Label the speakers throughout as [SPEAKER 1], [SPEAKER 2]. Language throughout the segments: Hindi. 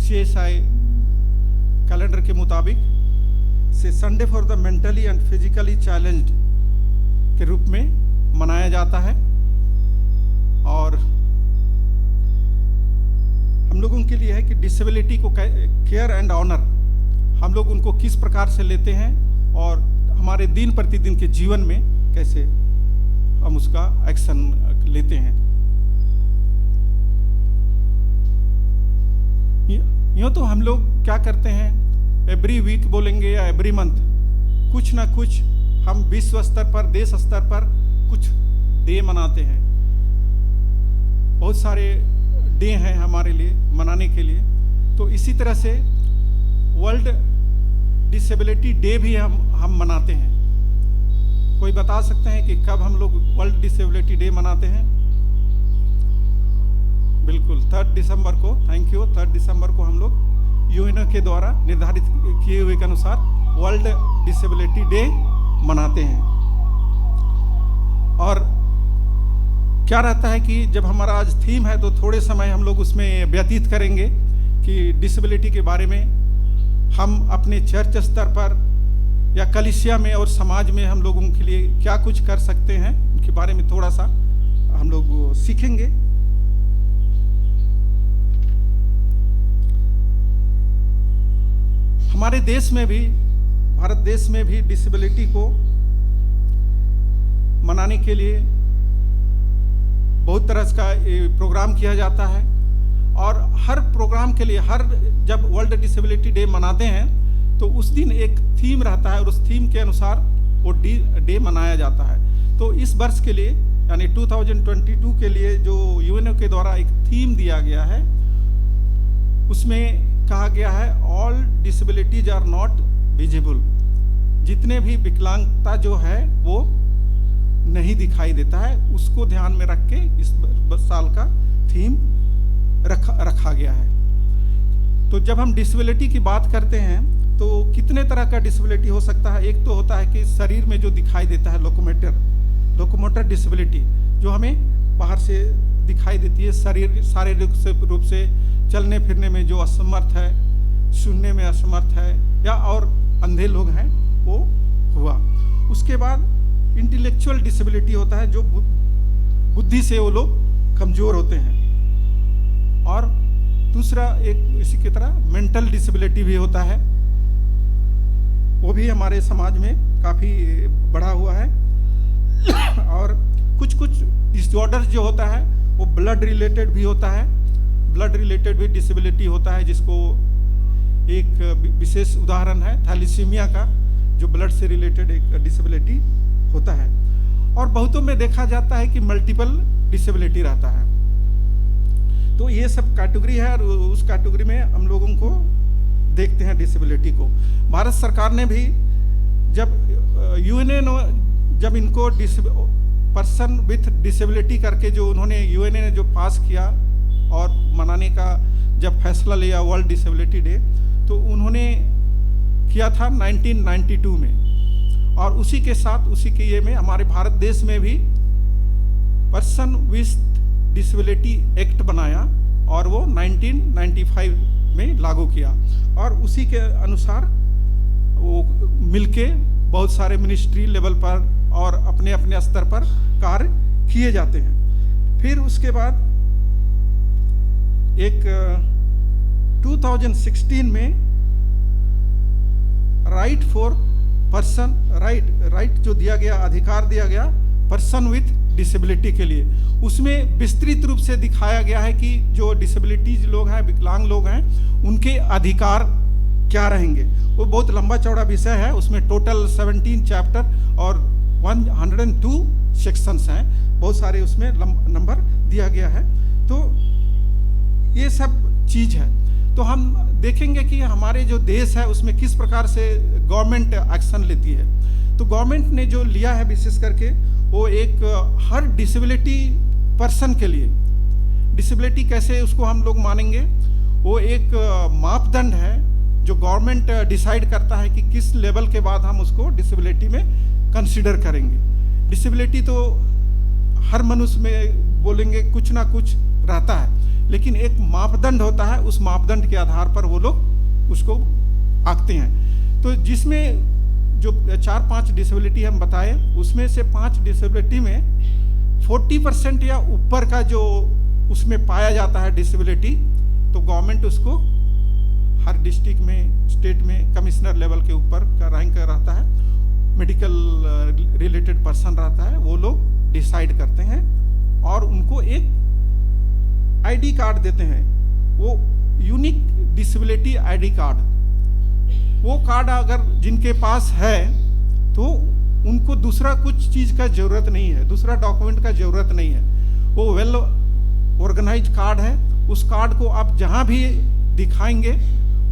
[SPEAKER 1] CSI कैलेंडर के मुताबिक से Sunday for the mentally and physically challenged के रूप में मनाया जाता है। और हम लोगों के लिए है कि डिसेबिलिटी को केयर एंड ऑनर, हम लोग उनको किस प्रकार से लेते हैं और हमारे दिन प्रतिदिन के जीवन में कैसे हम उसका एक्शन लेते हैं। यूँ तो हम लोग क्या करते हैं, एवरी वीक बोलेंगे या एवरी मंथ कुछ ना कुछ हम विश्व स्तर पर, देश स्तर पर कुछ डे मनाते हैं। बहुत सारे डे हैं हमारे लिए मनाने के लिए। तो इसी तरह से वर्ल्ड डिसेबिलिटी डे भी हम मनाते हैं। कोई बता सकते हैं कि कब हम लोग वर्ल्ड डिसेबिलिटी डे मनाते हैं? बिल्कुल 3 दिसंबर को। Thank you. 3 दिसंबर को हम लोग यूएनओ के द्वारा निर्धारित किए हुए के अनुसार वर्ल्ड डिसेबिलिटी डे मनाते हैं। और क्या रहता है कि जब हमारा आज थीम है तो थोड़े समय हम लोग उसमें व्यतीत करेंगे कि डिसेबिलिटी के बारे में हम अपने चर्च स्तर पर या कलीसिया में और समाज में हम लोगों के लिए क्या कुछ कर सकते हैं, उनके बारे में थोड़ा सा हम लोग सीखेंगे। हमारे देश में भी, भारत देश में भी डिसेबिलिटी को मनाने के लिए बहुत तरह का प्रोग्राम किया जाता है। और हर प्रोग्राम के लिए, हर जब वर्ल्ड डिसेबिलिटी डे मनाते हैं तो उस दिन एक थीम रहता है और उस थीम के अनुसार वो डे मनाया जाता है। तो इस वर्ष के लिए यानी 2022 के लिए जो यूएनओ के द्वारा एक थीम दिया गया है, उसमें कहा गया है all disabilities are not visible. जितने भी विकलांगता जो है वो नहीं दिखाई देता है, उसको ध्यान में रख के इस साल का थीम रखा गया है। तो जब हम डिसेबिलिटी की बात करते हैं तो कितने तरह का डिसेबिलिटी हो सकता है। एक तो होता है कि शरीर में जो दिखाई देता है लोकोमोटर डिसेबिलिटी, जो हमें बाहर से दिखाई देती है। शारीरिक रूप से चलने फिरने में जो असमर्थ है, सुनने में असमर्थ है, या और अंधे लोग हैं वो हुआ। उसके बाद इंटेलेक्चुअल डिसेबिलिटी होता है, जो बुद्धि से वो लोग कमज़ोर होते हैं। और दूसरा एक इसी की तरह मेंटल डिसेबिलिटी भी होता है, वो भी हमारे समाज में काफ़ी बढ़ा हुआ है। और कुछ डिसऑर्डर्स जो होता है वो ब्लड रिलेटेड भी होता है। ब्लड रिलेटेड भी डिसेबिलिटी होता है, जिसको एक विशेष उदाहरण है थैलीसीमिया का, जो ब्लड से रिलेटेड एक डिसेबिलिटी होता है। और बहुतों में देखा जाता है कि मल्टीपल डिसेबिलिटी रहता है। तो ये सब कैटेगरी है और उस कैटेगरी में हम लोगों को देखते हैं डिसेबिलिटी को। भारत सरकार ने भी जब यूएनओ जब इनको पर्सन विथ डिसेबिलिटी करके जो उन्होंने यूएनओ ने जो पास किया और मनाने का जब फैसला लिया वर्ल्ड डिसेबिलिटी डे, तो उन्होंने किया था 1992 में। और उसी के साथ उसी के ये में हमारे भारत देश में भी पर्सन विथ डिसेबिलिटी एक्ट बनाया और वो 1995 में लागू किया। और उसी के अनुसार वो मिलके बहुत सारे मिनिस्ट्री लेवल पर और अपने अपने स्तर पर कार्य किए जाते हैं। फिर उसके बाद एक 2016 में राइट फॉर पर्सन, राइट जो दिया गया, अधिकार दिया गया पर्सन विथ डिसेबिलिटी के लिए, उसमें विस्तृत रूप से दिखाया गया है कि जो डिसेबिलिटीज लोग हैं, विकलांग लोग हैं, उनके अधिकार क्या रहेंगे। वो बहुत लंबा चौड़ा विषय है, उसमें टोटल 17 चैप्टर और 102 सेक्शंस हैं, बहुत सारे उसमें नंबर दिया गया है। तो ये सब चीज़ है। तो हम देखेंगे कि हमारे जो देश है उसमें किस प्रकार से गवर्नमेंट एक्शन लेती है। तो गवर्नमेंट ने जो लिया है विशेष करके वो एक हर डिसेबिलिटी पर्सन के लिए, डिसेबिलिटी कैसे उसको हम लोग मानेंगे, वो एक मापदंड है जो गवर्नमेंट डिसाइड करता है कि किस लेवल के बाद हम उसको डिसेबिलिटी में कंसीडर करेंगे। डिसेबिलिटी तो हर मनुष्य में बोलेंगे कुछ ना कुछ रहता है, लेकिन एक मापदंड होता है, उस मापदंड के आधार पर वो लोग उसको आंकते हैं। तो जिसमें जो 4-5 डिसेबिलिटी हम बताए, उसमें से 5 डिसेबिलिटी में 40% या ऊपर का जो उसमें पाया जाता है डिसेबिलिटी, तो गवर्नमेंट उसको हर डिस्ट्रिक्ट में, स्टेट में कमिश्नर लेवल के ऊपर का रैंक रहता है, मेडिकल रिलेटेड पर्सन रहता है, वो लोग डिसाइड करते हैं और उनको एक आईडी कार्ड देते हैं, वो यूनिक डिसेबिलिटी आईडी कार्ड। वो कार्ड अगर जिनके पास है तो उनको दूसरा कुछ चीज़ का ज़रूरत नहीं है, दूसरा डॉक्यूमेंट का ज़रूरत नहीं है, वो वेल ऑर्गेनाइज कार्ड है। उस कार्ड को आप जहाँ भी दिखाएंगे,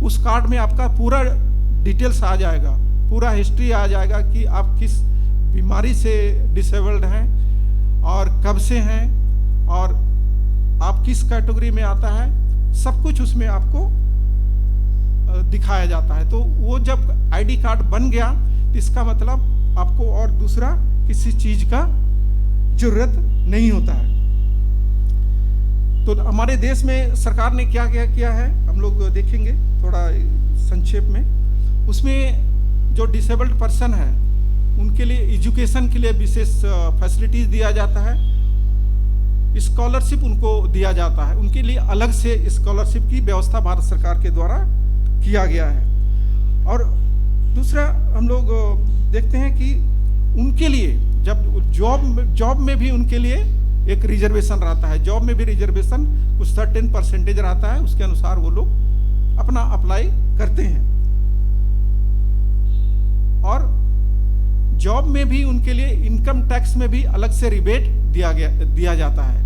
[SPEAKER 1] उस कार्ड में आपका पूरा डिटेल्स आ जाएगा, पूरा हिस्ट्री आ जाएगा कि आप किस बीमारी से डिसेबल्ड हैं और कब से हैं और आप किस कैटेगरी में आता है, सब कुछ उसमें आपको दिखाया जाता है। तो वो जब आईडी कार्ड बन गया तो इसका मतलब आपको और दूसरा किसी चीज़ का जरूरत नहीं होता है। तो हमारे देश में सरकार ने क्या क्या किया है हम लोग देखेंगे थोड़ा संक्षेप में। उसमें जो डिसेबल्ड पर्सन है उनके लिए एजुकेशन के लिए विशेष फैसिलिटीज़ दिया जाता है, स्कॉलरशिप उनको दिया जाता है, उनके लिए अलग से स्कॉलरशिप की व्यवस्था भारत सरकार के द्वारा किया गया है। और दूसरा हम लोग देखते हैं कि उनके लिए जब जॉब में भी उनके लिए एक रिजर्वेशन रहता है, जॉब में भी रिजर्वेशन कुछ 13% रहता है, उसके अनुसार वो लोग अपना अप्लाई करते हैं। और जॉब में भी उनके लिए इनकम टैक्स में भी अलग से रिबेट दिया जाता है।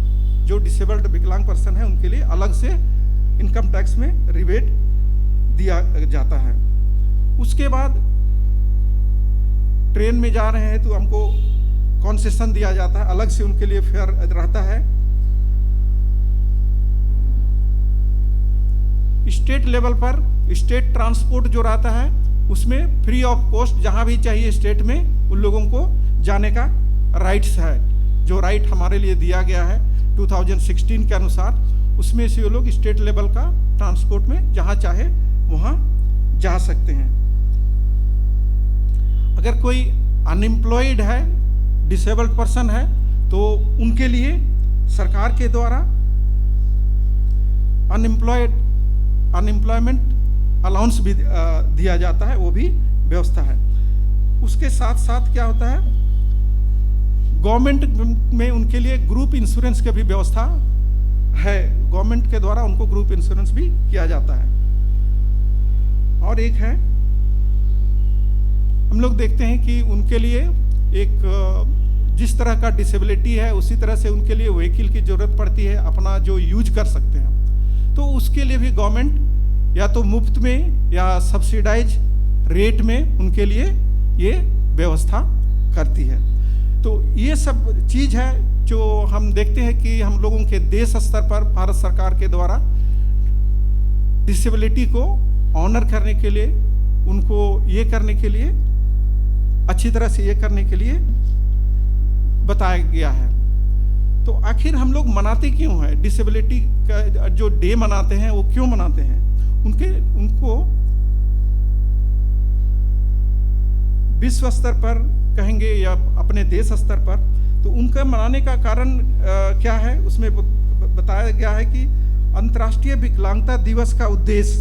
[SPEAKER 1] जो डिसेबल्ड विकलांग पर्सन है उनके लिए अलग से इनकम टैक्स में रिबेट दिया जाता है। उसके बाद ट्रेन में जा रहे हैं तो हमको कॉन्सेशन दिया जाता है, अलग से उनके लिए फेयर रहता है। स्टेट लेवल पर स्टेट ट्रांसपोर्ट जो रहता है उसमें फ्री ऑफ कॉस्ट जहां भी चाहिए स्टेट में उन लोगों को जाने का राइट्स है, जो राइट हमारे लिए दिया गया है 2016 के अनुसार। उसमें से वो लोग स्टेट लेवल का ट्रांसपोर्ट में जहां चाहे वहां जा सकते हैं। अगर कोई अनएम्प्लॉयड है, डिसेबल्ड पर्सन है, तो उनके लिए सरकार के द्वारा अनएम्प्लॉयमेंट अलाउंस भी दिया जाता है, वो भी व्यवस्था है। उसके साथ साथ क्या होता है, गवर्नमेंट में उनके लिए ग्रुप इंश्योरेंस की भी व्यवस्था है, गवर्नमेंट के द्वारा उनको ग्रुप इंश्योरेंस भी किया जाता है। और एक है, हम लोग देखते हैं कि उनके लिए एक जिस तरह का डिसेबिलिटी है उसी तरह से उनके लिए व्हीकल की ज़रूरत पड़ती है, अपना जो यूज कर सकते हैं। तो उसके लिए भी गवर्नमेंट या तो मुफ्त में या सब्सिडाइज रेट में उनके लिए ये व्यवस्था करती है। तो ये सब चीज़ है जो हम देखते हैं कि हम लोगों के देश स्तर पर भारत सरकार के द्वारा डिसेबिलिटी को ऑनर करने के लिए, उनको ये करने के लिए, अच्छी तरह से ये करने के लिए बताया गया है। तो आखिर हम लोग मनाते क्यों हैं डिसेबिलिटी का जो डे मनाते हैं, वो क्यों मनाते हैं? उनको विश्व स्तर पर कहेंगे या अपने देश स्तर पर, तो उनका मनाने का कारण क्या है? उसमें बताया गया है कि अंतर्राष्ट्रीय विकलांगता दिवस का उद्देश्य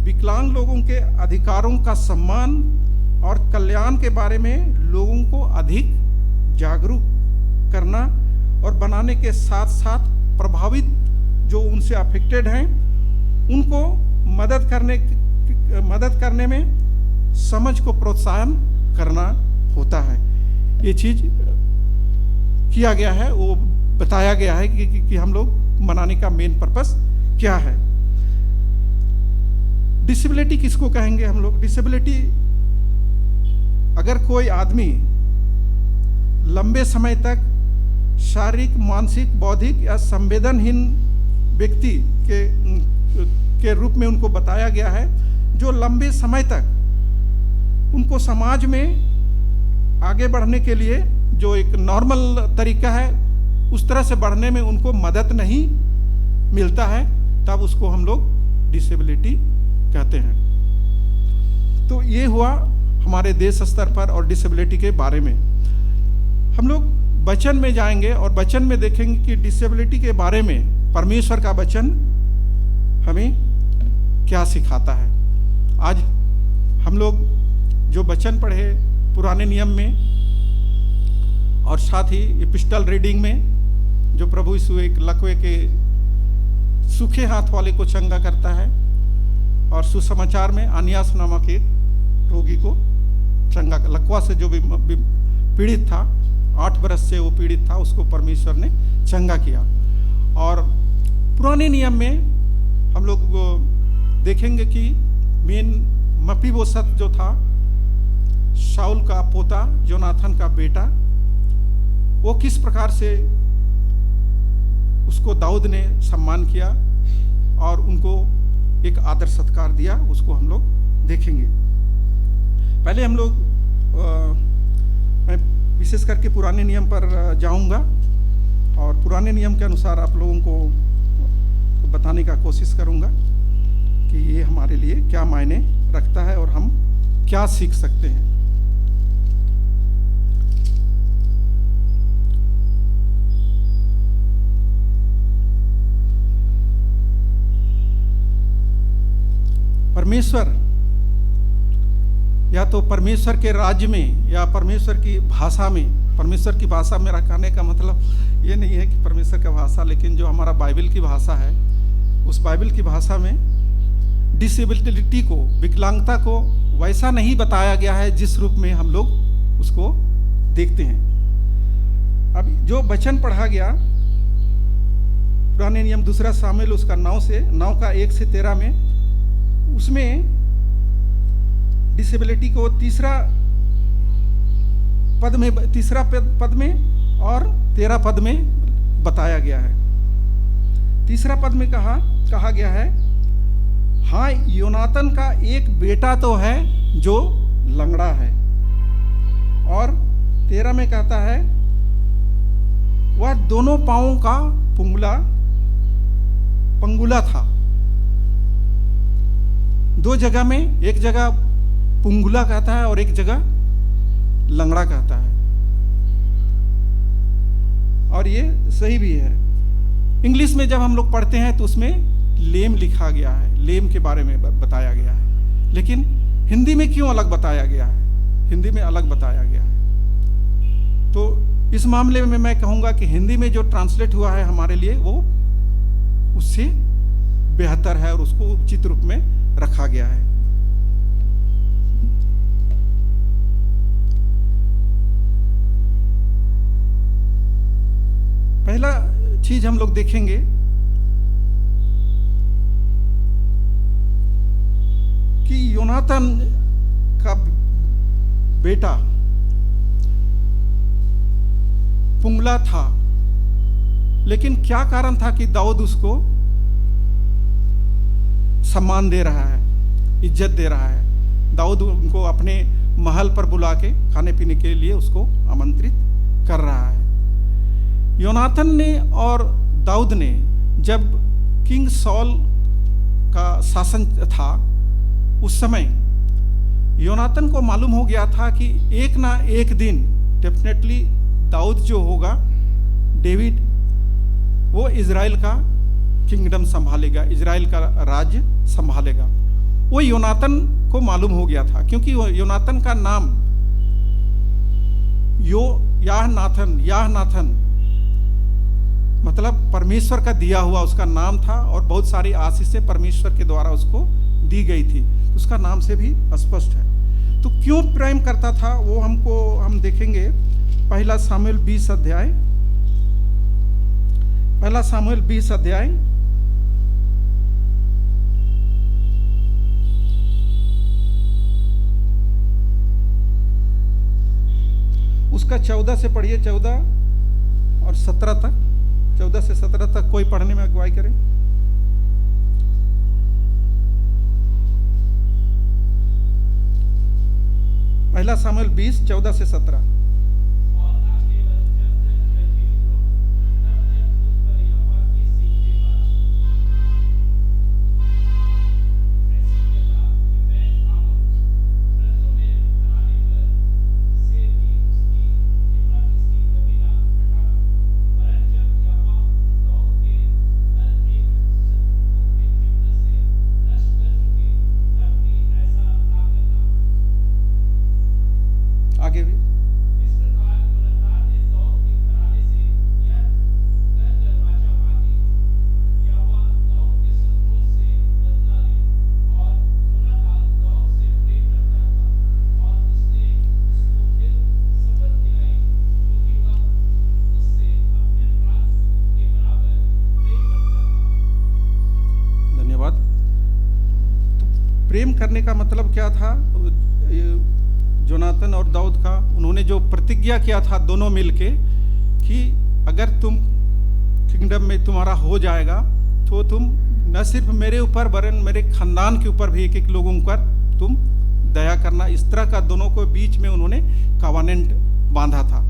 [SPEAKER 1] विकलांग लोगों के अधिकारों का सम्मान और कल्याण के बारे में लोगों को अधिक जागरूक करना और बनाने के साथ साथ प्रभावित जो उनसे अफेक्टेड हैं उनको मदद करने में समझ को प्रोत्साहन करना होता है। ये चीज़ किया गया है, वो बताया गया है कि हम लोग मनाने का मेन पर्पस क्या है। डिसेबिलिटी किसको कहेंगे हम लोग? डिसेबिलिटी, अगर कोई आदमी लंबे समय तक शारीरिक, मानसिक, बौद्धिक या संवेदनहीन व्यक्ति के रूप में उनको बताया गया है, जो लंबे समय तक उनको समाज में आगे बढ़ने के लिए जो एक नॉर्मल तरीका है उस तरह से बढ़ने में उनको मदद नहीं मिलता है तब उसको हम लोग डिसेबिलिटी कहते हैं। तो ये हुआ हमारे देश स्तर पर और डिसेबिलिटी के बारे में। हम लोग वचन में जाएंगे और वचन में देखेंगे कि डिसेबिलिटी के बारे में परमेश्वर का वचन हमें क्या सिखाता है। आज हम लोग जो वचन पढ़े पुराने नियम में और साथ ही एपिस्टल रीडिंग में, जो प्रभु यीशु एक लकवे के सूखे हाथ वाले को चंगा करता है, और सुसमाचार में अनियास नामक एक रोगी को चंगा, लकवा से जो भी पीड़ित था, 8 बरस से वो पीड़ित था, उसको परमेश्वर ने चंगा किया। और पुराने नियम में हम लोग देखेंगे कि मेन मपीबोशत जो था, शाऊल का पोता, योनाथन का बेटा, वो किस प्रकार से उसको दाऊद ने सम्मान किया और उनको एक आदर सत्कार दिया, उसको हम लोग देखेंगे। पहले हम लोग मैं विशेष करके पुराने नियम पर जाऊंगा और पुराने नियम के अनुसार आप लोगों को बताने का कोशिश करूंगा कि ये हमारे लिए क्या मायने रखता है और हम क्या सीख सकते हैं। परमेश्वर, या तो परमेश्वर के राज्य में या परमेश्वर की भाषा में, परमेश्वर की भाषा में कहने का मतलब ये नहीं है कि परमेश्वर का भाषा, लेकिन जो हमारा बाइबल की भाषा है, उस बाइबल की भाषा में डिसेबिलिटी को, विकलांगता को वैसा नहीं बताया गया है जिस रूप में हम लोग उसको देखते हैं। अब जो वचन पढ़ा गया पुराने नियम 2 सामुएल उसका 9 का 1 से 13 में, उसमें डिसेबिलिटी को तीसरा पद में और 13 पद में बताया गया है। तीसरा पद में कहा गया है, हाँ योनातन का एक बेटा तो है जो लंगड़ा है। और 13 में कहता है, वह दोनों पांवों का पंगुला था। 2 जगह में, एक जगह पुंगुला कहता है और एक जगह लंगड़ा कहता है, और ये सही भी है। इंग्लिश में जब हम लोग पढ़ते हैं तो उसमें लेम लिखा गया है, लेम के बारे में बताया गया है, लेकिन हिंदी में क्यों अलग बताया गया है? हिंदी में अलग बताया गया है। तो इस मामले में मैं कहूँगा कि हिंदी में जो ट्रांसलेट हुआ है हमारे लिए, वो उससे बेहतर है और उसको उचित रूप में रखा गया है। पहला चीज हम लोग देखेंगे कि योनातन का बेटा पुंगला था, लेकिन क्या कारण था कि दाऊद उसको सम्मान दे रहा है, इज्जत दे रहा है। दाऊद उनको अपने महल पर बुला के खाने पीने के लिए उसको आमंत्रित कर रहा है। योनाथन ने और दाऊद ने, जब किंग सॉल का शासन था, उस समय योनाथन को मालूम हो गया था कि एक ना एक दिन डेफिनेटली दाऊद जो होगा, डेविड, वो इजराइल का किंगडम संभालेगा, इजराइल का राज्य संभालेगा। वो योनाथन को मालूम हो गया था, क्योंकि योनाथन का नाम याहनाथन मतलब परमेश्वर का दिया हुआ उसका नाम था, और बहुत सारी आशीषें परमेश्वर के द्वारा उसको दी गई थी। उसका नाम से भी स्पष्ट है। तो क्यों प्रेम करता था वो हम देखेंगे। पहला सामुएल 20 अध्याय उसका 14 से पढ़िए, 14 और 17 तक, 14 से 17 तक कोई पढ़ने में अगुवाई करे। पहला सामुएल 20, 14 से 17। प्रेम करने का मतलब क्या था? जोनातन और दाऊद का उन्होंने जो प्रतिज्ञा किया था दोनों मिलके कि अगर तुम किंगडम में तुम्हारा हो जाएगा तो तुम न सिर्फ मेरे ऊपर वरन मेरे खानदान के ऊपर भी एक एक लोगों पर तुम दया करना। इस तरह का दोनों को बीच में उन्होंने कॉवेनेंट बांधा था।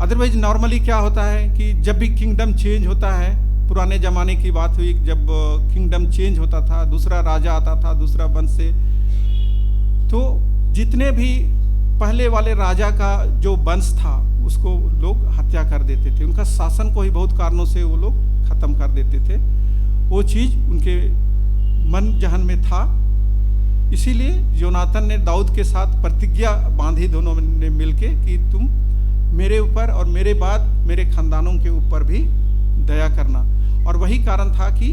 [SPEAKER 1] अदरवाइज नॉर्मली क्या होता है कि जब भी किंगडम चेंज होता है, पुराने ज़माने की बात हुई, जब किंगडम चेंज होता था, दूसरा राजा आता था दूसरा वंश से, तो जितने भी पहले वाले राजा का जो वंश था उसको लोग हत्या कर देते थे। उनका शासन को ही बहुत कारणों से वो लोग ख़त्म कर देते थे। वो चीज़ उनके मन जहन में था, इसीलिए योनातन ने दाऊद के साथ प्रतिज्ञा बांधी दोनों ने मिलके कि तुम मेरे ऊपर और मेरे बाद मेरे खानदानों के ऊपर भी दया करना। और वही कारण था कि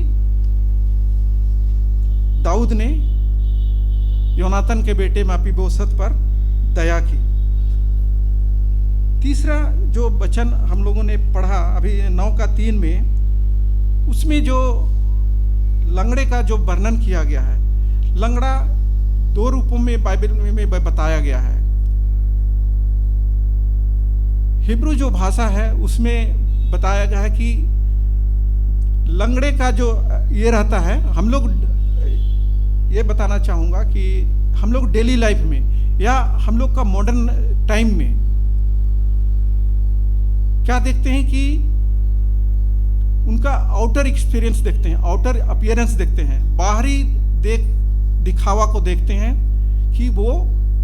[SPEAKER 1] दाऊद ने योनातन के बेटे मपीबोशत पर दया की। तीसरा जो वचन हम लोगों ने पढ़ा अभी 9:3 में, उसमें जो लंगड़े का जो वर्णन किया गया है, लंगड़ा 2 रूपों में बाइबल में बताया गया है। हिब्रू जो भाषा है उसमें बताया गया है कि लंगड़े का जो ये रहता है, हम लोग ये बताना चाहूँगा कि हम लोग डेली लाइफ में या हम लोग का मॉडर्न टाइम में क्या देखते हैं कि उनका आउटर एक्सपीरियंस देखते हैं, आउटर अपीयरेंस देखते हैं, बाहरी दिखावा को देखते हैं कि वो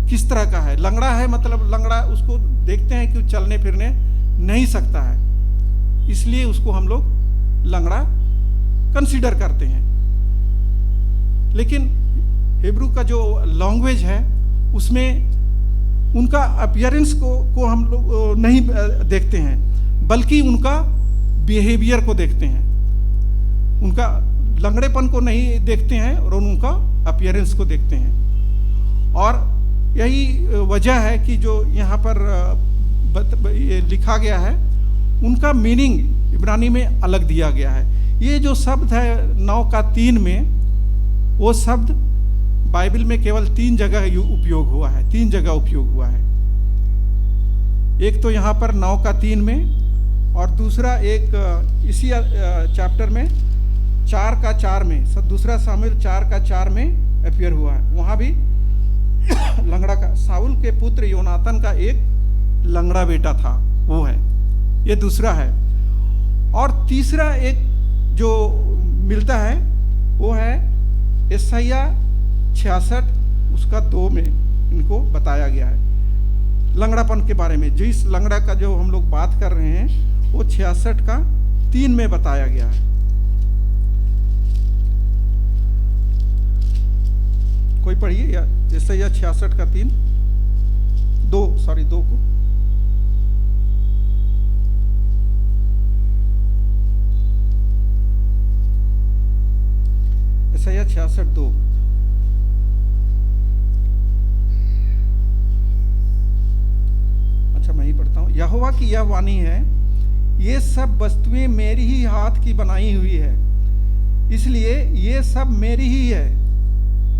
[SPEAKER 1] किस तरह का है। लंगड़ा है मतलब लंगड़ा, उसको देखते हैं कि चलने फिरने नहीं सकता है, इसलिए उसको हम लोग लंगड़ा कंसीडर करते हैं। लेकिन हिब्रू का जो लैंग्वेज है उसमें उनका अपीयरेंस को हम लोग नहीं देखते हैं, बल्कि उनका बिहेवियर को देखते हैं। उनका लंगड़ेपन को नहीं देखते हैं और उनका अपीयरेंस को देखते हैं। और यही वजह है कि जो यहाँ पर ये लिखा गया है उनका मीनिंग इब्रानी में अलग दिया गया है। ये जो शब्द है 9:3 में, वो शब्द बाइबल में केवल 3 जगह उपयोग हुआ है, 3 जगह उपयोग हुआ है। एक तो यहाँ पर 9:3 में, और दूसरा एक इसी चैप्टर में 4:4 में, दूसरा शामिल 4:4 में अपीयर हुआ है। वहाँ भी लंगड़ा का, साउल के पुत्र योनातन का एक लंगड़ा बेटा था, वो है, ये दूसरा है। और तीसरा एक जो मिलता है वो है यशायाह 66 उसका 2 में इनको बताया गया है लंगड़ापन के बारे में। जिस लंगड़ा का जो हम लोग बात कर रहे हैं वो 66:3 में बताया गया है। कोई पढ़िए या यशायाह 66:3, 2 को। यशायाह 66:2। अच्छा, मैं ही पढ़ता हूँ। यहोवा की यह वाणी है, ये सब वस्तुएं मेरी ही हाथ की बनाई हुई है, इसलिए ये सब मेरी ही है,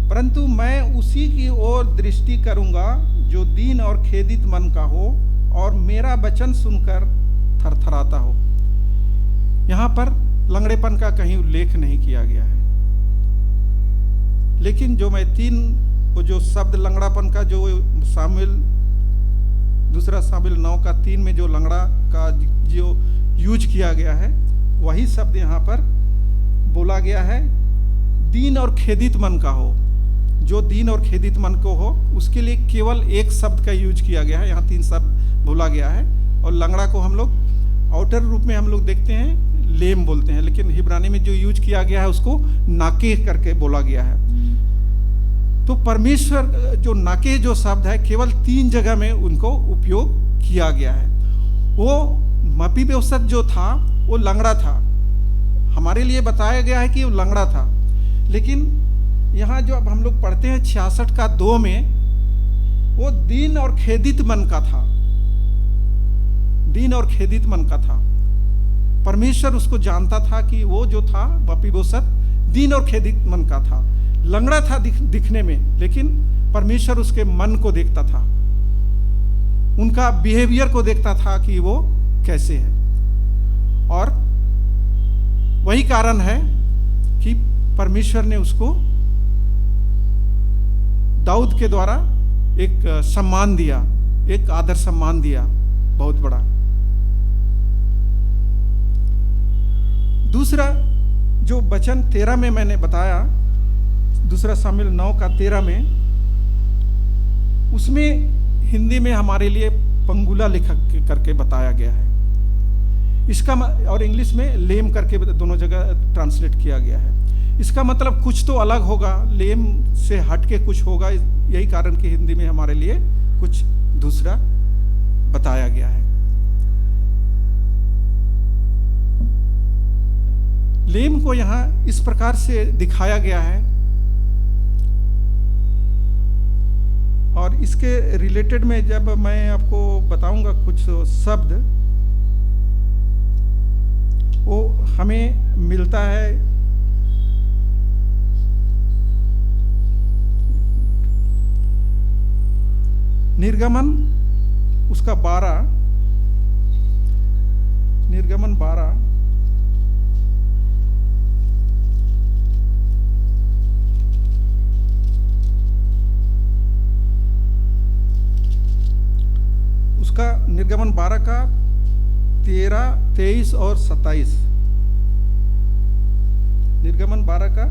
[SPEAKER 1] परंतु मैं उसी की ओर दृष्टि करूंगा जो दीन और खेदित मन का हो और मेरा वचन सुनकर थरथराता हो। यहाँ पर लंगड़ेपन का कहीं उल्लेख नहीं किया गया है, लेकिन जो मैं 3 वो जो शब्द लंगड़ापन का जो दूसरा शामिल 9:3 में जो लंगड़ा का जो यूज किया गया है, वही शब्द यहाँ पर बोला गया है। दीन और खेदित मन का हो, जो दीन और खेदित मन को हो, उसके लिए केवल एक शब्द का यूज किया गया है। यहाँ 3 शब्द बोला गया है। और लंगड़ा को हम लोग आउटर रूप में हम लोग देखते हैं लेम बोलते हैं, लेकिन हिब्रानी में जो यूज किया गया है उसको नाके करके बोला गया है। तो परमेश्वर जो नाके जो शब्द है केवल 3 जगह में उनको उपयोग किया गया है। वो मपीबोशत जो था वो लंगड़ा था, हमारे लिए बताया गया है कि वो लंगड़ा था, लेकिन यहाँ जो अब हम लोग पढ़ते हैं 66:2 में, वो दीन और खेदित मन का था, दीन और खेदित मन का था। परमेश्वर उसको जानता था कि वो जो था मपीबोशत दीन और खेदित मन का था, लंगड़ा था दिखने में, लेकिन परमेश्वर उसके मन को देखता था, उनका बिहेवियर को देखता था कि वो कैसे है। और वही कारण है कि परमेश्वर ने उसको दाऊद के द्वारा एक सम्मान दिया, एक आदर सम्मान दिया बहुत बड़ा। दूसरा जो वचन 13 में मैंने बताया, दूसरा शामिल 9:13 में, उसमें हिंदी में हमारे लिए पंगुला लिखा करके बताया गया है। इसका और इंग्लिश में लेम करके दोनों जगह ट्रांसलेट किया गया है। इसका मतलब कुछ तो अलग होगा, लेम से हटके कुछ होगा, यही कारण कि हिंदी में हमारे लिए कुछ दूसरा बताया गया है। लेम को यहाँ इस प्रकार से दिखाया गया है, और इसके रिलेटेड में जब मैं आपको बताऊंगा कुछ शब्द, वो हमें मिलता है निर्गमन उसका 12, निर्गमन 12 उसका निर्गमन 12 का 13, 23 और 27। निर्गमन 12 का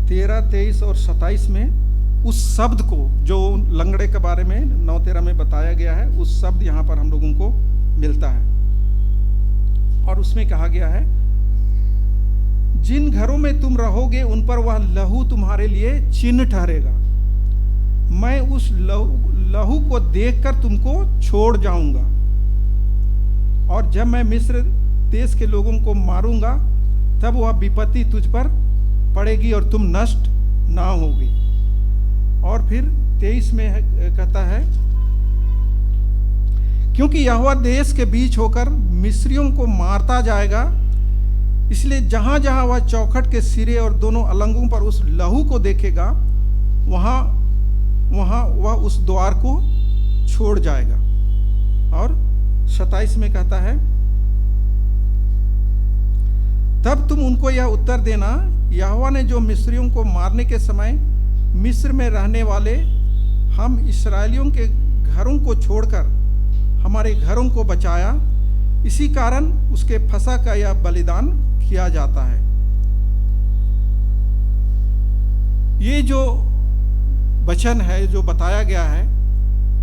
[SPEAKER 1] 13, 23 और 27 में उस शब्द को जो लंगड़े के बारे में 9:13 में बताया गया है, उस शब्द यहाँ पर हम लोगों को मिलता है। और उसमें कहा गया है, जिन घरों में तुम रहोगे उन पर वह लहू तुम्हारे लिए चिन्ह ठहरेगा। मैं उस लहू को देखकर तुमको छोड़ जाऊंगा, और जब मैं मिस्र देश के लोगों को मारूंगा तब वह विपत्ति तुझ पर पड़ेगी और तुम नष्ट ना होगे। और फिर 23 में कहता है, क्योंकि यहोवा देश के बीच होकर मिस्रियों को मारता जाएगा, इसलिए जहां जहां वह चौखट के सिरे और दोनों अलंगों पर उस लहू को देखेगा, वहां वह उस द्वार को छोड़ जाएगा। और 27 में कहता है, तब तुम उनको यह उत्तर देना, यहोवा ने जो मिस्रियों को मारने के समय मिस्र में रहने वाले हम इस्राएलियों के घरों को छोड़कर हमारे घरों को बचाया, इसी कारण उसके फसह का यह बलिदान किया जाता है। ये जो वचन है, जो बताया गया है,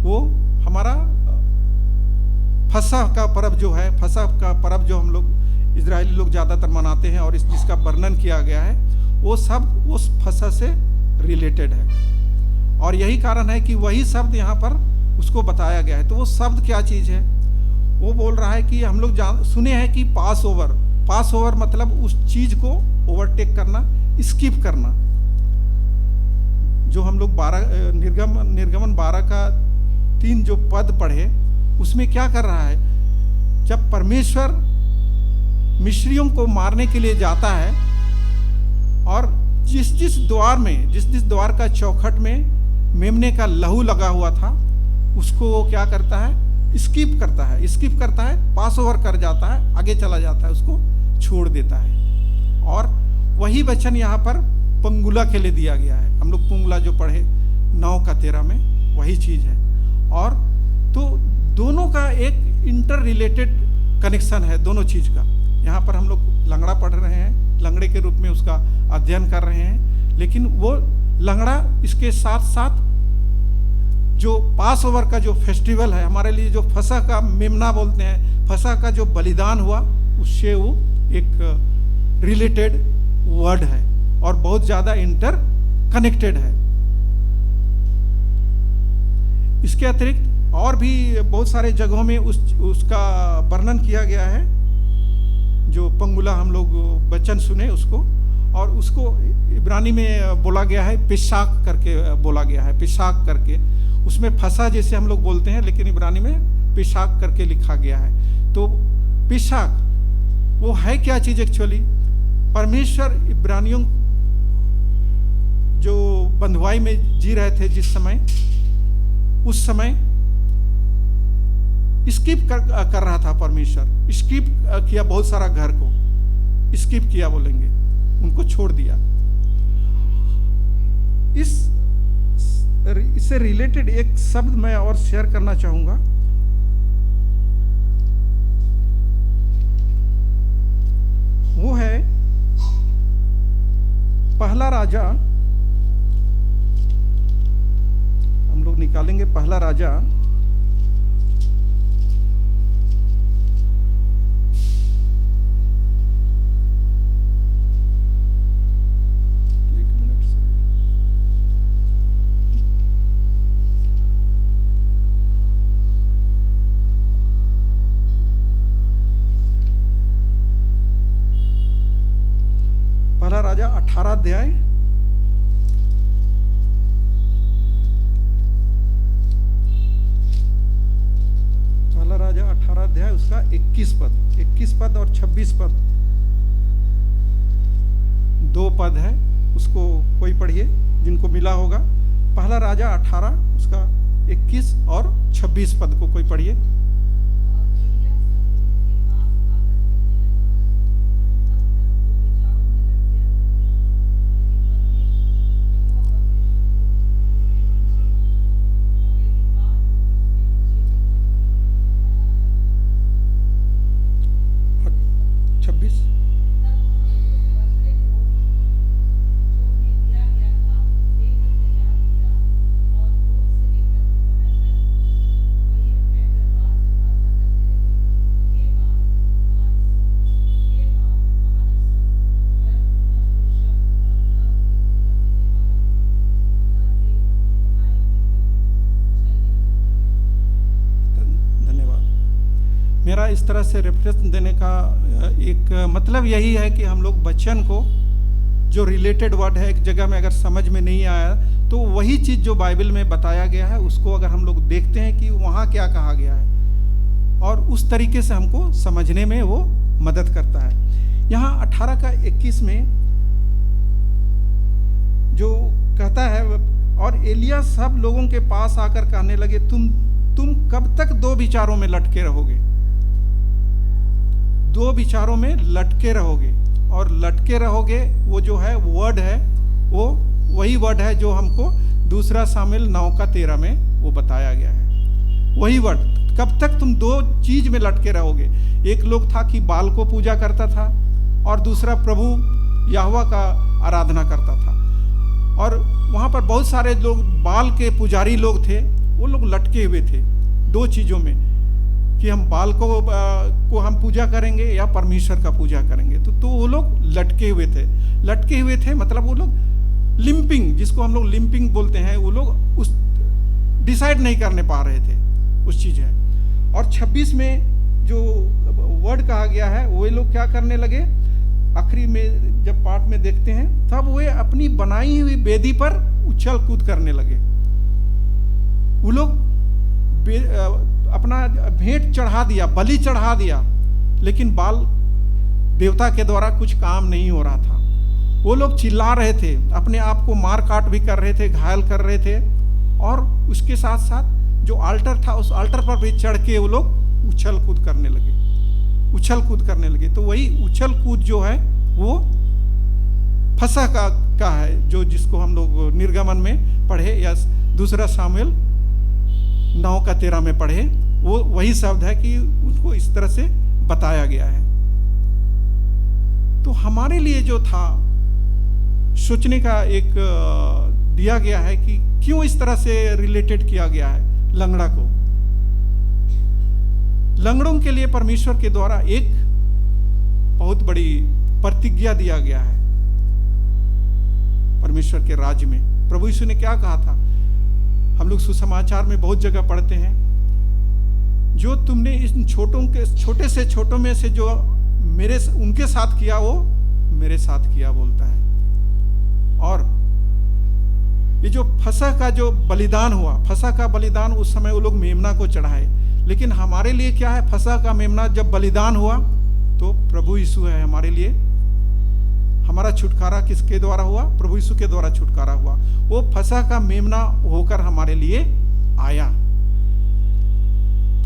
[SPEAKER 1] वो हमारा फसह का पर्व जो है, फसह का पर्व जो हम लोग इजरायली लोग ज़्यादातर मनाते हैं और जिसका वर्णन किया गया है, वो सब उस फसह से रिलेटेड है। और यही कारण है कि वही शब्द यहाँ पर उसको बताया गया है। तो वो शब्द क्या चीज़ है? वो बोल रहा है कि हम लोग सुने हैं कि पास ओवर मतलब उस चीज़ को ओवरटेक करना, स्किप करना। जो हम लोग निर्गमन 12 का 3 जो पद पढ़े, उसमें क्या कर रहा है, जब परमेश्वर मिस्रियों को मारने के लिए जाता है और जिस द्वार का चौखट में मेमने का लहू लगा हुआ था, उसको वो क्या करता है, स्किप करता है, पास ओवर कर जाता है, आगे चला जाता है, उसको छोड़ देता है। और वही वचन यहाँ पर पंगुला के लिए दिया गया है। हम लोग पंगुला जो पढ़े 9:13 में, वही चीज़ है। और तो दोनों का एक इंटर रिलेटेड कनेक्शन है दोनों चीज़ का। यहाँ पर हम लोग लंगड़ा पढ़ रहे हैं, लंगड़े के रूप में उसका अध्ययन कर रहे हैं, लेकिन वो लंगड़ा इसके साथ साथ जो पास ओवर का जो फेस्टिवल है हमारे लिए, जो फसह का मेमना बोलते हैं, फसह का जो बलिदान हुआ, उससे वो एक रिलेटेड वर्ड है और बहुत ज़्यादा इंटर कनेक्टेड है। इसके अतिरिक्त और भी बहुत सारे जगहों में उसका वर्णन किया गया है। जो पंगुला हम लोग वचन सुने उसको, और उसको इब्रानी में बोला गया है पिशाक करके बोला गया है, पिशाक करके। उसमें फसा जैसे हम लोग बोलते हैं, लेकिन इब्रानी में पिशाक करके लिखा गया है। तो पिशाक वो है क्या चीज़ एक्चुअली? परमेश्वर इब्रानियों बंधुआई में जी रहे थे जिस समय, उस समय स्किप कर रहा था परमेश्वर। स्किप किया, बहुत सारा घर को स्किप किया बोलेंगे, उनको छोड़ दिया। इससे रिलेटेड एक शब्द मैं और शेयर करना चाहूंगा। वो है पहला राजा, हम लोग निकालेंगे पहला राजा 18 अध्याय पहला राजा 18 अध्याय उसका 21 पद और 26 पद, 2 पद है, उसको कोई पढ़िए जिनको मिला होगा। पहला राजा 18 उसका 21 और 26 पद को कोई पढ़िए। मेरा इस तरह से रेफरेंस देने का एक मतलब यही है कि हम लोग बच्चन को जो रिलेटेड वर्ड है एक जगह में अगर समझ में नहीं आया तो वही चीज़ जो बाइबल में बताया गया है उसको अगर हम लोग देखते हैं कि वहाँ क्या कहा गया है और उस तरीके से हमको समझने में वो मदद करता है। यहाँ 18 का 21 में जो कहता है, और एलिया सब लोगों के पास आकर कहने लगे, तुम कब तक दो विचारों में लटके रहोगे, दो विचारों में लटके रहोगे। और लटके रहोगे वो जो है वर्ड है वो वही वर्ड है जो हमको 2 शामुएल 9:13 में वो बताया गया है। वही वर्ड, कब तक तुम दो चीज में लटके रहोगे। एक लोग था कि बाल को पूजा करता था और दूसरा प्रभु यहोवा का आराधना करता था। और वहाँ पर बहुत सारे लोग बाल के पुजारी लोग थे, वो लोग लटके हुए थे दो चीज़ों में कि हम बाल को हम पूजा करेंगे या परमेश्वर का पूजा करेंगे। तो वो लोग लटके हुए थे मतलब वो लोग लिंपिंग, जिसको हम लोग लिंपिंग बोलते हैं, वो लोग उस डिसाइड नहीं करने पा रहे थे उस चीज़ है। और 26 में जो वर्ड कहा गया है वे लोग क्या करने लगे, आखिरी में जब पाठ में देखते हैं तब वे अपनी बनाई हुई वेदी पर उछल कूद करने लगे। वो लोग अपना भेंट चढ़ा दिया, बलि चढ़ा दिया, लेकिन बाल देवता के द्वारा कुछ काम नहीं हो रहा था। वो लोग चिल्ला रहे थे, अपने आप को मार काट भी कर रहे थे, घायल कर रहे थे, और उसके साथ साथ जो आल्टर था उस आल्टर पर भी चढ़ के वो लोग उछल कूद करने लगे। तो वही उछल कूद जो है वो फसह का है, जो जिसको हम लोग निर्गमन में पढ़े या 2 शामुएल 9:13 में पढ़े, वो वही शब्द है कि उसको इस तरह से बताया गया है। तो हमारे लिए जो था सोचने का एक दिया गया है कि क्यों इस तरह से रिलेटेड किया गया है लंगड़ा को। लंगड़ों के लिए परमेश्वर के द्वारा एक बहुत बड़ी प्रतिज्ञा दिया गया है। परमेश्वर के राज्य में प्रभु यीशु ने क्या कहा था, हम लोग सुसमाचार में बहुत जगह पढ़ते हैं, जो तुमने इन छोटे से छोटों में से जो उनके साथ किया वो मेरे साथ किया बोलता है। और ये जो फसह का जो बलिदान हुआ, फसह का बलिदान उस समय वो लोग मेमना को चढ़ाए, लेकिन हमारे लिए क्या है, फसह का मेमना जब बलिदान हुआ तो प्रभु यीशु है हमारे लिए। हमारा छुटकारा किसके द्वारा हुआ? प्रभु यीशु के द्वारा छुटकारा हुआ। वो फसह का मेमना होकर हमारे लिए आया।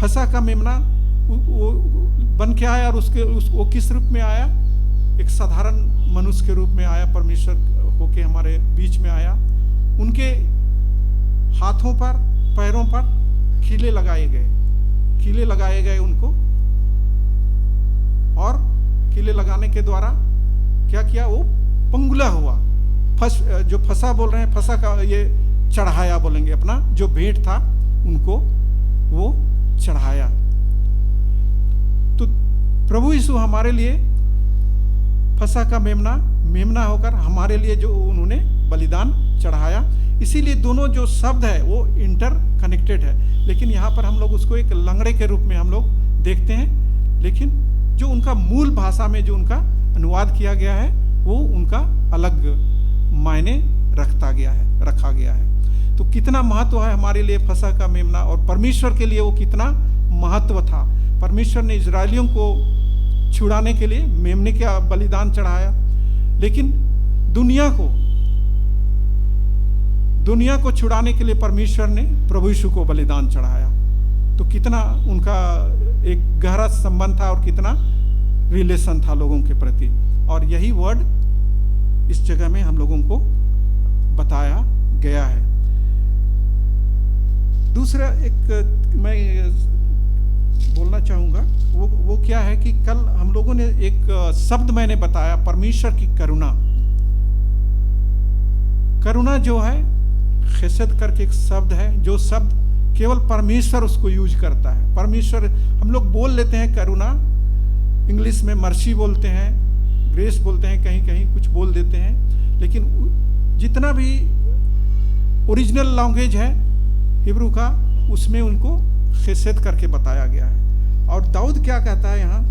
[SPEAKER 1] फसह का मेमना वो बन के आया, और वो किस रूप में आया? एक साधारण मनुष्य के रूप में आया, परमेश्वर होके हमारे बीच में आया। उनके हाथों पर पैरों पर कीले लगाए गए उनको, और कीले लगाने के द्वारा क्या किया? वो पंगुला हुआ। जो फसह बोल रहे हैं, फसह का ये चढ़ाया बोलेंगे, अपना जो भेंट था उनको वो चढ़ाया। तो प्रभु यीशु हमारे लिए फसह का मेमना होकर हमारे लिए जो उन्होंने बलिदान चढ़ाया। इसीलिए दोनों जो शब्द है वो इंटर कनेक्टेड है, लेकिन यहाँ पर हम लोग उसको एक लंगड़े के रूप में हम लोग देखते हैं, लेकिन जो उनका मूल भाषा में जो उनका अनुवाद किया गया है वो उनका अलग मायने रखा गया है। तो कितना महत्व है हमारे लिए फसह का मेमना, और परमेश्वर के लिए वो कितना महत्व था। परमेश्वर ने इजरायलियों को छुड़ाने के लिए मेमने का बलिदान चढ़ाया, लेकिन दुनिया को छुड़ाने के लिए परमेश्वर ने प्रभु यीशु को बलिदान चढ़ाया। तो कितना उनका एक गहरा संबंध था और कितना रिलेशन था लोगों के प्रति, और यही वर्ड इस जगह में हम लोगों को बताया गया है। दूसरा एक मैं बोलना चाहूँगा, वो क्या है कि कल हम लोगों ने एक शब्द मैंने बताया, परमेश्वर की करुणा जो है, खिसद करके एक शब्द है, जो शब्द केवल परमेश्वर उसको यूज करता है। परमेश्वर, हम लोग बोल लेते हैं करुणा, इंग्लिश में मर्सी बोलते हैं, ग्रेस बोलते हैं, कहीं कहीं कुछ बोल देते हैं, लेकिन जितना भी ओरिजिनल लैंग्वेज है हिब्रू का, उसमें उनको खिसद करके बताया गया है। और दाऊद क्या कहता है यहाँ?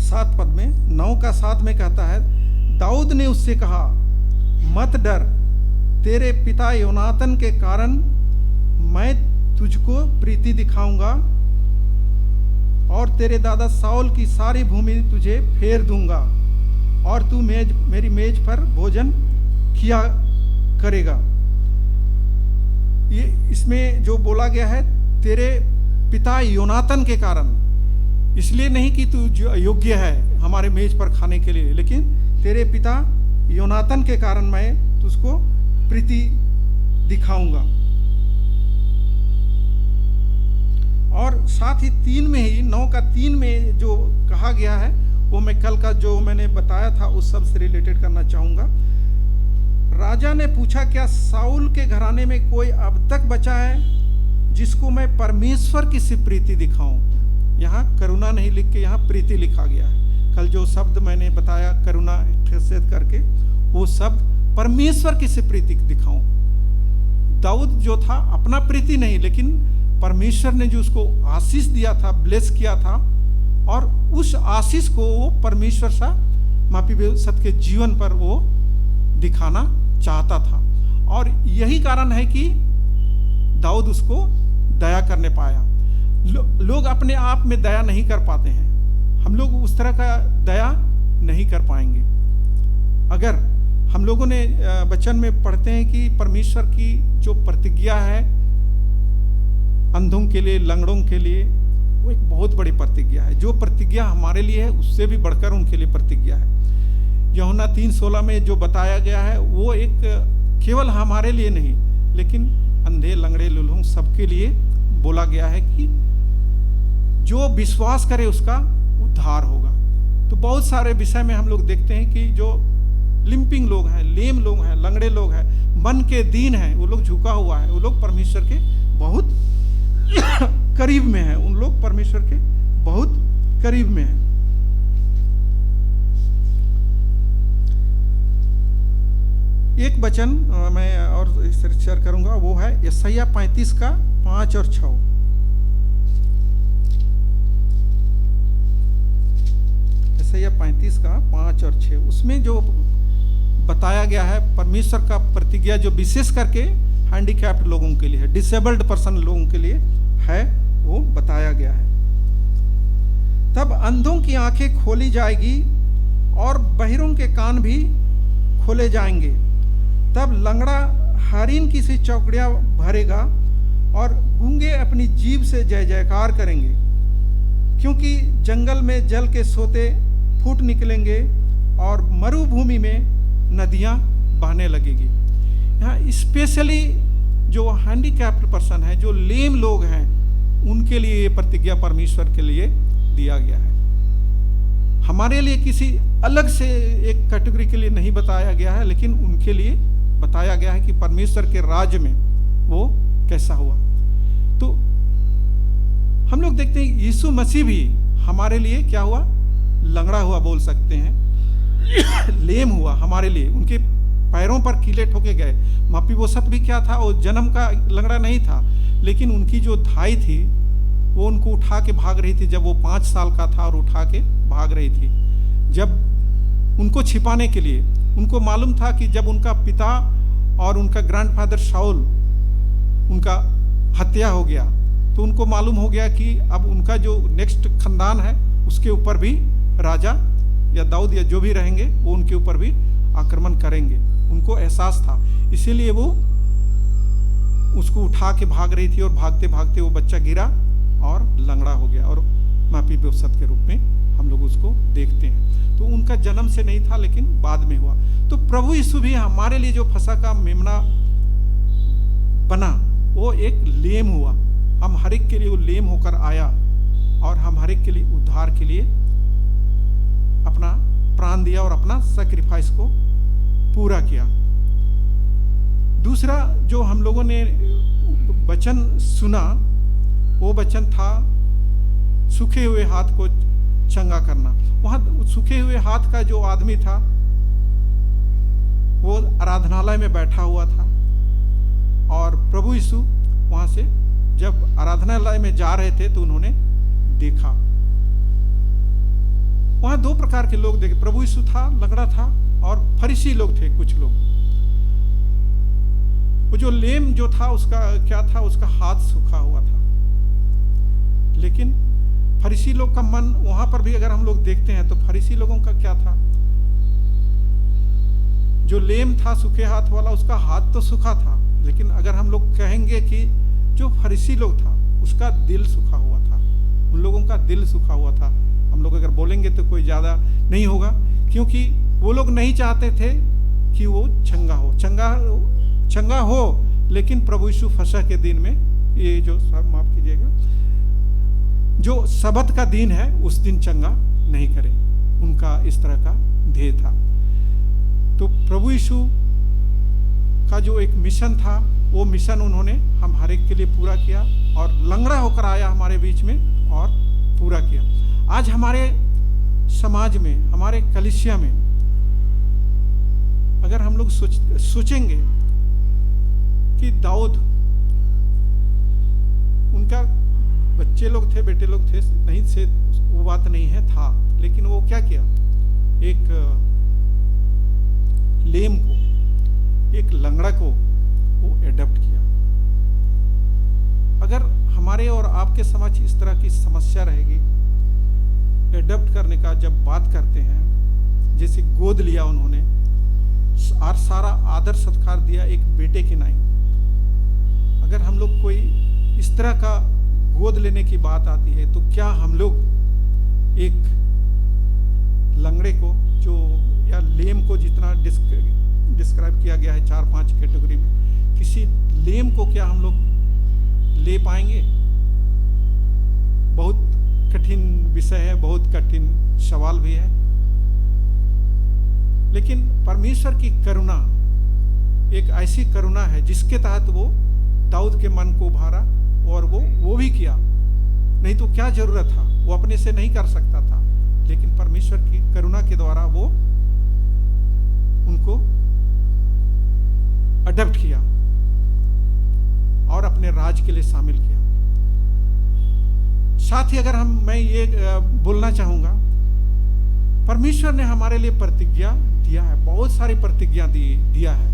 [SPEAKER 1] सात पद में, 9 का 7 में कहता है, दाऊद ने उससे कहा, मत डर, तेरे पिता योनातन के कारण मैं तुझको प्रीति दिखाऊंगा और तेरे दादा साउल की सारी भूमि तुझे फेर दूंगा और तू मेरी मेज पर भोजन किया करेगा। ये इसमें जो बोला गया है, तेरे पिता योनातन के कारण, इसलिए नहीं कि तू योग्य है हमारे मेज पर खाने के लिए, लेकिन तेरे पिता योनातन के कारण मैं तुझको प्रीति दिखाऊंगा। और साथ ही 3 में ही, 9 का 3 में जो कहा गया है, वो मैं कल का जो मैंने बताया था उस सब से रिलेटेड करना चाहूंगा। राजा ने पूछा, क्या साउल के घराने में कोई अब तक बचा है जिसको मैं परमेश्वर की सी प्रीति दिखाऊं? यहाँ करुणा नहीं लिख के यहाँ प्रीति लिखा गया है। कल जो शब्द मैंने बताया करुणा खिसद करके, वो शब्द परमेश्वर की सी प्रीति दिखाऊं। दाऊद जो था अपना प्रीति नहीं, लेकिन परमेश्वर ने जो उसको आशीष दिया था, ब्लेस किया था, और उस आशीष को वो परमेश्वर सा मापीबेसत के जीवन पर वो दिखाना चाहता था। और यही कारण है कि दाऊद उसको दया करने पाया। लोग अपने आप में दया नहीं कर पाते हैं, हम लोग उस तरह का दया नहीं कर पाएंगे। अगर हम लोगों ने वचन में पढ़ते हैं कि परमेश्वर की जो प्रतिज्ञा है अंधों के लिए, लंगड़ों के लिए, वो एक बहुत बड़ी प्रतिज्ञा है। जो प्रतिज्ञा हमारे लिए है उससे भी बढ़कर उनके लिए प्रतिज्ञा है। यूहन्ना 3:16 में जो बताया गया है वो एक केवल हमारे लिए नहीं, लेकिन अंधे, लंगड़े, लूलूं सबके लिए बोला गया है कि जो विश्वास करे उसका उद्धार होगा। तो बहुत सारे विषय में हम लोग देखते हैं कि जो लिम्पिंग लोग हैं, लेम लोग हैं, लंगड़े लोग हैं, मन के दीन हैं, वो लोग झुका हुआ है, वो लोग परमेश्वर के बहुत करीब में है, उन लोग परमेश्वर के बहुत करीब में है। एक वचन मैं और शेयर करूंगा, वो है यशायाह 35 का 5 और 6। यशायाह 35 का 5 और 6, उसमें जो बताया गया है, परमेश्वर का प्रतिज्ञा जो विशेष करके हैंडीकैप्ड लोगों के लिए है, डिसेबल्ड पर्सन लोगों के लिए है, वो बताया गया है। तब अंधों की आंखें खोली जाएगी और बहिरों के कान भी खोले जाएंगे। तब लंगड़ा हरिन की सी चौकड़ियां भरेगा और गूंगे अपनी जीभ से जय जयकार करेंगे, क्योंकि जंगल में जल के सोते फूट निकलेंगे और मरुभूमि में नदियां बहने लगेगी। यहाँ स्पेशली जो हैंडीकैप्ड पर्सन है, जो लेम लोग हैं, उनके लिए ये प्रतिज्ञा परमेश्वर के लिए दिया गया है। हमारे लिए किसी अलग से एक कैटेगरी के लिए नहीं बताया गया है, लेकिन उनके लिए बताया गया है कि परमेश्वर के राज्य में वो कैसा हुआ। तो हम लोग देखते हैं यीशु मसीह भी हमारे लिए क्या हुआ, लंगड़ा हुआ बोल सकते हैं, लेम हुआ हमारे लिए, उनके पैरों पर कीले ठोके गए। मपीबोशत भी क्या था, वो जन्म का लंगड़ा नहीं था, लेकिन उनकी जो धाई थी वो उनको उठा के भाग रही थी जब वो 5 साल का था, और उठा के भाग रही थी। जब उनको छिपाने के लिए, उनको मालूम था कि जब उनका पिता और उनका ग्रैंडफादर शाऊल, उनका हत्या हो गया, तो उनको मालूम हो गया कि अब उनका जो नेक्स्ट खानदान है उसके ऊपर भी राजा या दाऊद या जो भी रहेंगे वो उनके ऊपर भी आक्रमण करेंगे। उनको एहसास था, इसीलिए वो उसको उठा के भाग रही थी, और भागते भागते वो बच्चा गिरा और लंगड़ा हो गया, और मपीबोशत के रूप में हम लोग उसको देखते हैं। तो उनका जन्म से नहीं था, लेकिन बाद में हुआ। तो प्रभु यीशु भी हमारे लिए जो फसह का मेमना बना, वो एक लेम हुआ। हम हर एक के लिए वो लेम होकर आया, और हम हर एक के लिए उद्धार के लिए अपना प्राण दिया और अपना सैक्रिफाइस को पूरा किया। दूसरा जो हम लोगों ने वचन सुना, वो वचन था सूखे हुए हाथ को चंगा करना। वहां सूखे हुए हाथ का जो आदमी था वो आराधनालय में बैठा हुआ था, और प्रभु यीशु वहां से जब आराधनालय में जा रहे थे तो उन्होंने देखा। वहां 2 प्रकार के लोग देखे, प्रभु यीशु था, लंगड़ा था, और फरीसी लोग थे कुछ लोग। वो जो लेम जो था उसका क्या था, उसका हाथ सूखा हुआ था। लेकिन फरीसी लोग का मन, वहां पर भी अगर हम लोग देखते हैं तो फरीसी लोगों का क्या था, जो लेम था सूखे हाथ वाला, उसका हाथ तो सूखा था, लेकिन अगर हम लोग कहेंगे कि जो फरीसी लोग था उसका दिल सूखा हुआ था, उन लोगों का दिल सूखा हुआ था। हम लोग अगर बोलेंगे तो कोई ज्यादा नहीं होगा, क्योंकि वो लोग नहीं चाहते थे कि वो चंगा हो, लेकिन प्रभु यीशु फसह के दिन में, ये जो माफ कीजिएगा, जो सबत का दिन है उस दिन चंगा नहीं करे, उनका इस तरह का ध्येय था। तो प्रभु यीशु का जो एक मिशन था, वो मिशन उन्होंने हम हर एक के लिए पूरा किया, और लंगड़ा होकर आया हमारे बीच में और पूरा किया। आज हमारे समाज में, हमारे कलीसिया में अगर हम लोग सोचेंगे कि दाऊद, उनका बच्चे लोग थे, बेटे लोग थे, नहीं से वो बात नहीं है, था, लेकिन वो क्या किया, एक लेम को, एक लंगड़ा को वो एडॉप्ट किया। अगर हमारे और आपके समाज इस तरह की समस्या रहेगी, एडॉप्ट करने का जब बात करते हैं, जैसे गोद लिया उन्होंने और सारा आदर सत्कार दिया एक बेटे के नाई, अगर हम लोग कोई इस तरह का गोद लेने की बात आती है, तो क्या हम लोग एक लंगड़े को जो या लेम को जितना डिस्क्राइब किया गया है 4-5 कैटेगरी में, किसी लेम को क्या हम लोग ले पाएंगे? बहुत कठिन विषय है, बहुत कठिन सवाल भी है। लेकिन परमेश्वर की करुणा एक ऐसी करुणा है जिसके तहत वो दाऊद के मन को उभारा, और वो भी किया। नहीं तो क्या जरूरत था, वो अपने से नहीं कर सकता था, लेकिन परमेश्वर की करुणा के द्वारा वो उनको अडॉप्ट किया और अपने राज के लिए शामिल किया। साथ ही अगर मैं ये बोलना चाहूंगा, परमेश्वर ने हमारे लिए प्रतिज्ञा दिया है, बहुत सारी प्रतिज्ञा दिया है।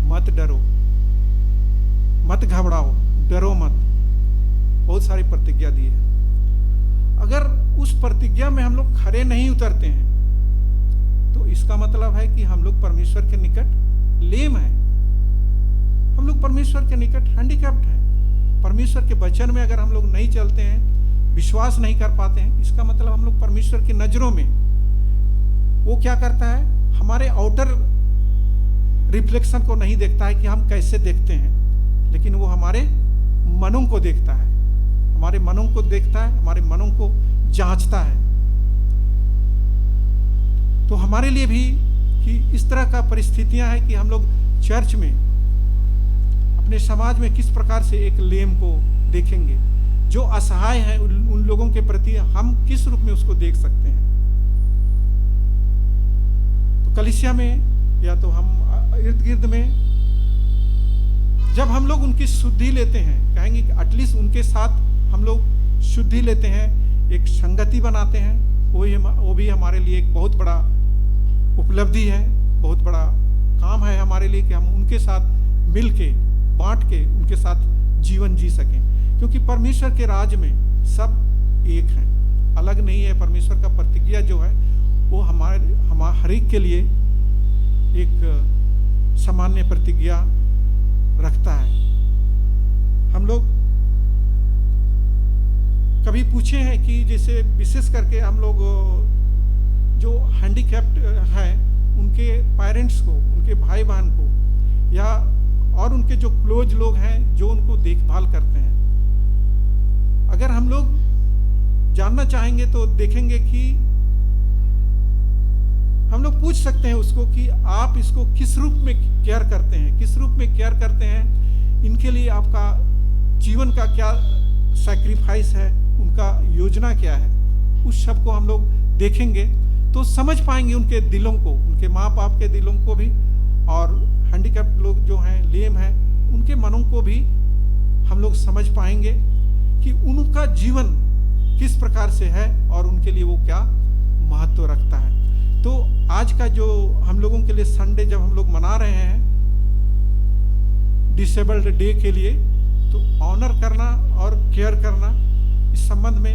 [SPEAKER 1] मत डरो, मत घबराओ, डरो मत, बहुत सारी प्रतिज्ञा दी है। अगर उस प्रतिज्ञा में हम लोग खरे नहीं उतरते हैं तो इसका मतलब है कि हम लोग परमेश्वर के निकट लेम हैं, हम लोग परमेश्वर के निकट हैंडीकैप्ड हैं। परमेश्वर के वचन में अगर हम लोग नहीं चलते हैं, विश्वास नहीं कर पाते हैं, इसका मतलब हम लोग परमेश्वर की नजरों में, वो क्या करता है, हमारे आउटर रिफ्लेक्शन को नहीं देखता है कि हम कैसे देखते हैं, लेकिन वो हमारे मनों को देखता है, हमारे मनों को देखता है, हमारे मनों को जांचता है। तो हमारे लिए भी कि इस तरह का परिस्थितियां हैं कि हम लोग चर्च में, अपने समाज में किस प्रकार से एक लेम को देखेंगे, जो असहाय है उन लोगों के प्रति हम किस रूप में उसको देख सकते हैं। तो कलीसिया में या तो हम इर्द गिर्द में जब हम लोग उनकी शुद्धि लेते हैं, कहेंगे कि एटलीस्ट उनके साथ हम लोग शुद्धि लेते हैं, एक संगति बनाते हैं, वो भी हमारे लिए एक बहुत बड़ा उपलब्धि है, बहुत बड़ा काम है हमारे लिए कि हम उनके साथ मिल के, बांट के उनके साथ जीवन जी सकें। क्योंकि परमेश्वर के राज में सब एक हैं, अलग नहीं है। परमेश्वर का प्रतिज्ञा जो है वो हमारे हर एक के लिए एक सामान्य प्रतिज्ञा रखता है। हम लोग कभी पूछे हैं कि जैसे विशेष करके हम लोग जो हैंडीकैप्ड है उनके पेरेंट्स को, उनके भाई बहन को, या और उनके जो क्लोज लोग हैं जो उनको देखभाल करते हैं, अगर हम लोग जानना चाहेंगे तो देखेंगे कि हम लोग पूछ सकते हैं उसको कि आप इसको किस रूप में केयर करते हैं, किस रूप में केयर करते हैं, इनके लिए आपका जीवन का क्या सैक्रिफाइस है, उनका योजना क्या है। उस सब को हम लोग देखेंगे तो समझ पाएंगे उनके दिलों को, उनके माँ बाप के दिलों को भी, और हैंडीकैप्ड लोग जो हैं, लेम हैं, उनके मनों को भी हम लोग समझ पाएंगे कि उनका जीवन किस प्रकार से है और उनके लिए वो क्या महत्व रखता है। तो आज का जो हम लोगों के लिए संडे जब हम लोग मना रहे हैं डिसेबल्ड डे के लिए, तो ऑनर करना और केयर करना, इस संबंध में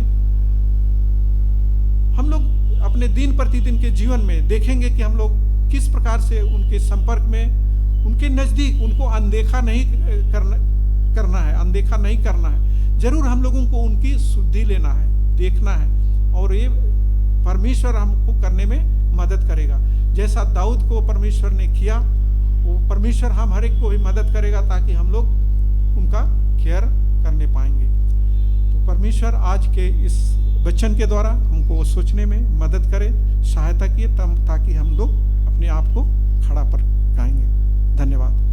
[SPEAKER 1] हम लोग अपने दिन प्रतिदिन के जीवन में देखेंगे कि हम लोग किस प्रकार से उनके संपर्क में, उनके नज़दीक, उनको अनदेखा नहीं करना है, अनदेखा नहीं करना है। जरूर हम लोगों को उनकी शुद्धि लेना है, देखना है, और ये परमेश्वर हमको करने में मदद करेगा। जैसा दाऊद को परमेश्वर ने किया, वो परमेश्वर हम हर एक को भी मदद करेगा ताकि हम लोग उनका केयर करने पाएंगे। तो परमेश्वर आज के इस वचन के द्वारा हमको सोचने में मदद करे, सहायता किए, तब ताकि हम लोग अपने आप को खड़ा पर पाएंगे। धन्यवाद।